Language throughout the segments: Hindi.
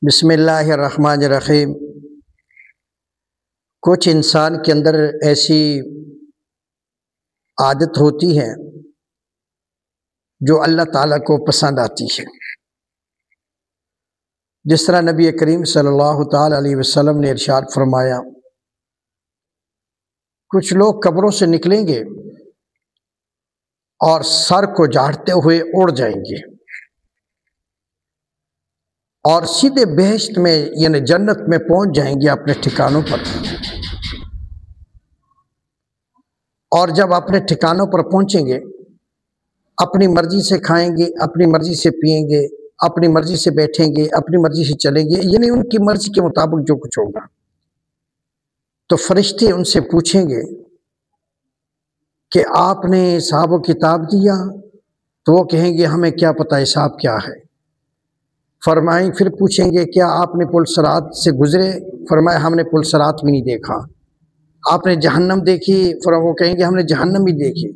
बिस्मिल्लाहिर्रहमानिर्रहीम। कुछ इंसान के अंदर ऐसी आदत होती है जो अल्लाह ताला को पसंद आती है। जिस तरह नबी करीम सल्लल्लाहु ताला अलैहि वसल्लम ने इरशाद फरमाया, कुछ लोग कब्रों से निकलेंगे और सर को झाड़ते हुए उड़ जाएंगे और सीधे बेहश्त में यानी जन्नत में पहुंच जाएंगे अपने ठिकानों पर। और जब अपने ठिकानों पर पहुंचेंगे अपनी मर्जी से खाएंगे, अपनी मर्जी से पिएंगे, अपनी मर्जी से बैठेंगे, अपनी मर्जी से चलेंगे, यानी उनकी मर्जी के मुताबिक जो कुछ होगा। तो फरिश्ते उनसे पूछेंगे कि आपने हिसाब व किताब दिया? तो वो कहेंगे हमें क्या पता हिसाब क्या है। फरमाएं फिर पूछेंगे क्या आपने पुल सरात से गुजरे? फरमाए हमने पुल सरात भी नहीं देखा। आपने जहन्नम देखी? वो कहेंगे हमने जहन्नम भी देखी।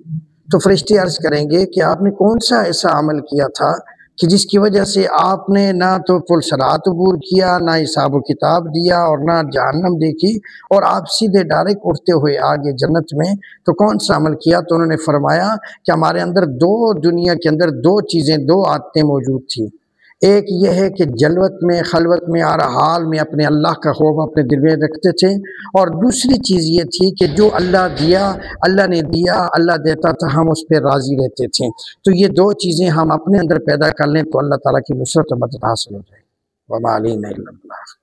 तो फरिश्ते अर्ज करेंगे कि आपने कौन सा ऐसा अमल किया था कि जिसकी वजह से आपने ना तो पुल सरात अबूर किया, ना हिसाब किताब दिया और ना जहन्नम देखी, और आप सीधे डायरेक्ट उठते हुए आगे जन्नत में? तो कौन सा अमल किया? तो उन्होंने फरमाया कि हमारे अंदर दुनिया के अंदर दो चीज़ें, दो आदतें मौजूद थी। एक ये है कि जलवत में, खलवत में, हर हाल में अपने अल्लाह का खौफ अपने दिल में रखते थे, और दूसरी चीज़ ये थी कि जो अल्लाह दिया, अल्लाह ने दिया, अल्लाह देता था, हम उस पर राज़ी रहते थे। तो ये दो चीज़ें हम अपने अंदर पैदा कर लें तो अल्लाह ताला की नुसरत और मदद हासिल हो जाए। वमा अलैना इल्ला अल बलाग।